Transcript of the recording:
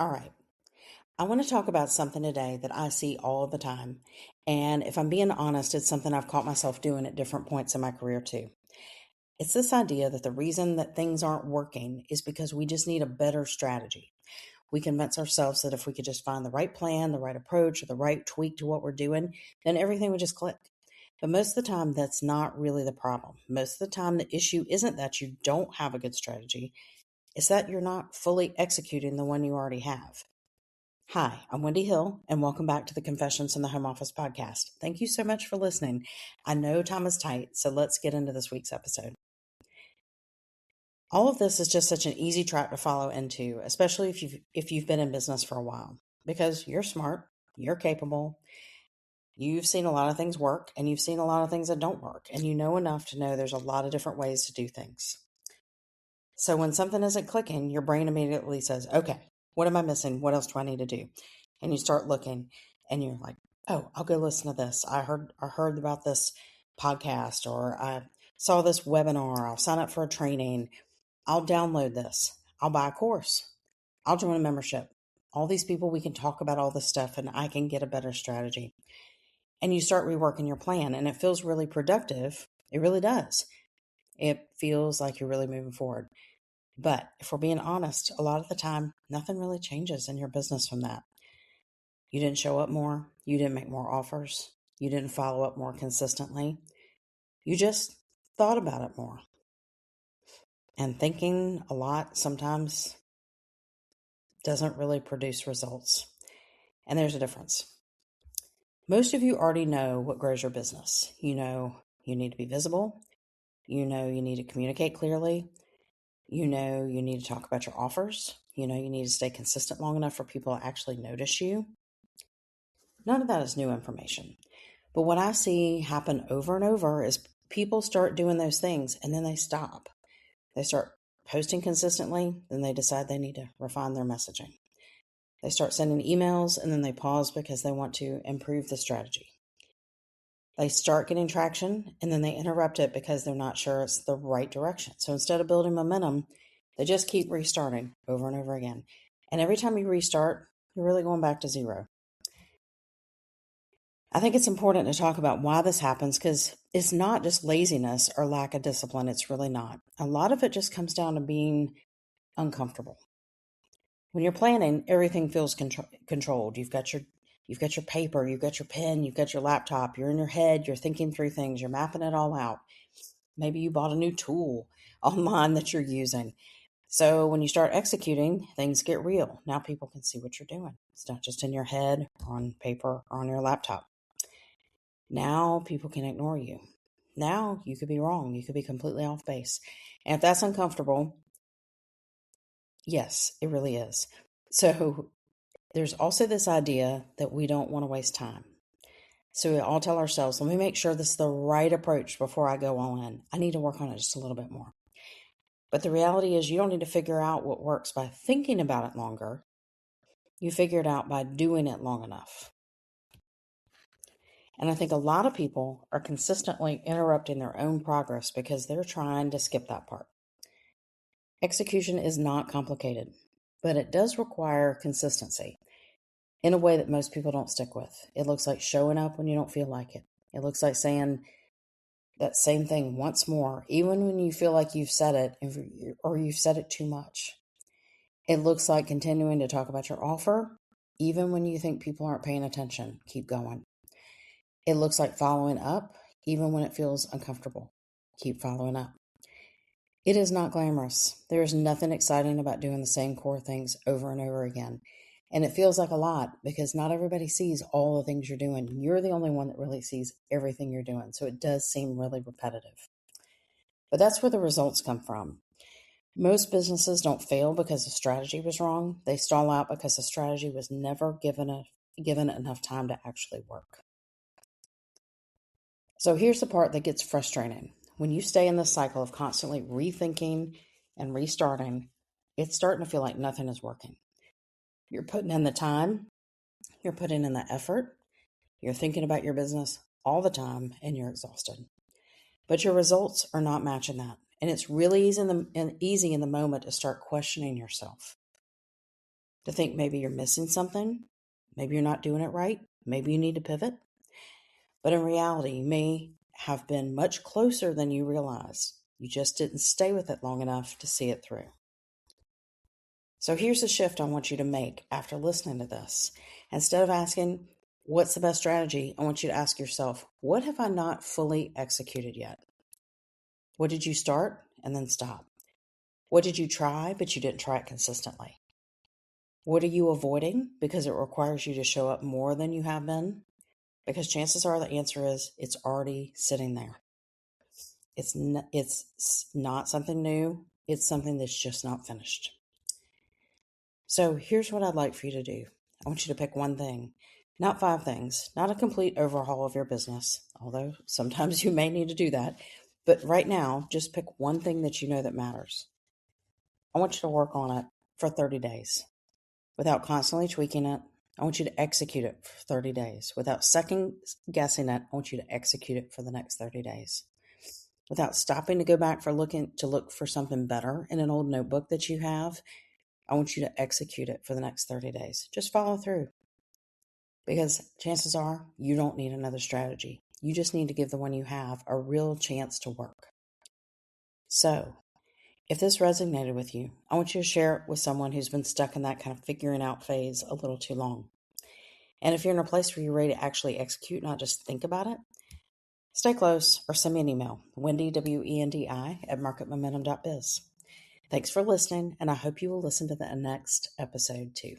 All right. I want to talk about something today that I see all the time. And if I'm being honest, it's something I've caught myself doing at different points in my career too. It's this idea that the reason that things aren't working is because we just need a better strategy. We convince ourselves that if we could just find the right plan, the right approach, or the right tweak to what we're doing, then everything would just click. But most of the time, that's not really the problem. Most of the time, the issue isn't that you don't have a good strategy, it's that you're not fully executing the one you already have. Hi, I'm Wendy Hill, and welcome back to the Confessions in the Home Office podcast. Thank you so much for listening. I know time is tight, so let's get into this week's episode. All of this is just such an easy trap to follow into, especially if you've been in business for a while, because you're smart, you're capable, you've seen a lot of things work, and you've seen a lot of things that don't work, and you know enough to know there's a lot of different ways to do things. So when something isn't clicking, your brain immediately says, okay, what am I missing? What else do I need to do? And you start looking and you're like, oh, I'll go listen to this. I heard about this podcast, or I saw this webinar. I'll sign up for a training. I'll download this. I'll buy a course. I'll join a membership. All these people, we can talk about all this stuff and I can get a better strategy. And you start reworking your plan and it feels really productive. It really does. It feels like you're really moving forward. But if we're being honest, a lot of the time, nothing really changes in your business from that. You didn't show up more. You didn't make more offers. You didn't follow up more consistently. You just thought about it more. And thinking a lot sometimes doesn't really produce results. And there's a difference. Most of you already know what grows your business. You know you need to be visible. You know you need to communicate clearly. You know you need to talk about your offers. You know you need to stay consistent long enough for people to actually notice you. None of that is new information. But what I see happen over and over is people start doing those things and then they stop. They start posting consistently, then they decide they need to refine their messaging. They start sending emails and then they pause because they want to improve the strategy. They start getting traction and then they interrupt it because they're not sure it's the right direction. So instead of building momentum, they just keep restarting over and over again. And every time you restart, you're really going back to zero. I think it's important to talk about why this happens because it's not just laziness or lack of discipline. It's really not. A lot of it just comes down to being uncomfortable. When you're planning, everything feels controlled. You've got your paper, you've got your pen, you've got your laptop. You're in your head. You're thinking through things. You're mapping it all out. Maybe you bought a new tool online that you're using. So when you start executing, things get real. Now people can see what you're doing. It's not just in your head, or on paper, or on your laptop. Now people can ignore you. Now you could be wrong. You could be completely off base. And if that's uncomfortable, yes, it really is. So there's also this idea that we don't want to waste time. So we all tell ourselves, let me make sure this is the right approach before I go all in. I need to work on it just a little bit more. But the reality is, you don't need to figure out what works by thinking about it longer. You figure it out by doing it long enough. And I think a lot of people are consistently interrupting their own progress because they're trying to skip that part. Execution is not complicated, but it does require consistency in a way that most people don't stick with. It looks like showing up when you don't feel like it. It looks like saying that same thing once more, even when you feel like you've said it or you've said it too much. It looks like continuing to talk about your offer, even when you think people aren't paying attention. Keep going. It looks like following up, even when it feels uncomfortable. Keep following up. It is not glamorous. There is nothing exciting about doing the same core things over and over again. And it feels like a lot because not everybody sees all the things you're doing. You're the only one that really sees everything you're doing. So it does seem really repetitive. But that's where the results come from. Most businesses don't fail because the strategy was wrong. They stall out because the strategy was never given enough time to actually work. So here's the part that gets frustrating. When you stay in this cycle of constantly rethinking and restarting, it's starting to feel like nothing is working. You're putting in the time, you're putting in the effort, you're thinking about your business all the time, and you're exhausted. But your results are not matching that. And it's really easy in the moment to start questioning yourself. to think maybe you're missing something, maybe you're not doing it right, maybe you need to pivot. But in reality, you may have been much closer than you realize. You just didn't stay with it long enough to see it through. So here's the shift I want you to make after listening to this. Instead of asking, what's the best strategy? I want you to ask yourself, what have I not fully executed yet? What did you start and then stop? What did you try, but you didn't try it consistently? What are you avoiding because it requires you to show up more than you have been? Because chances are the answer is it's already sitting there. It's not something new. It's something that's just not finished. So here's what I'd like for you to do. I want you to pick one thing, not 5 things, not a complete overhaul of your business, although sometimes you may need to do that. But right now, just pick one thing that you know that matters. I want you to work on it for 30 days without constantly tweaking it. I want you to execute it for 30 days without second guessing it. I want you to execute it for the next 30 days without stopping to go back to look for something better in an old notebook that you have. I want you to execute it for the next 30 days. Just follow through, because chances are you don't need another strategy. You just need to give the one you have a real chance to work. So if this resonated with you, I want you to share it with someone who's been stuck in that kind of figuring out phase a little too long. And if you're in a place where you're ready to actually execute, not just think about it, stay close or send me an email, Wendy, Wendi, @marketmomentum.biz. Thanks for listening, and I hope you will listen to the next episode too.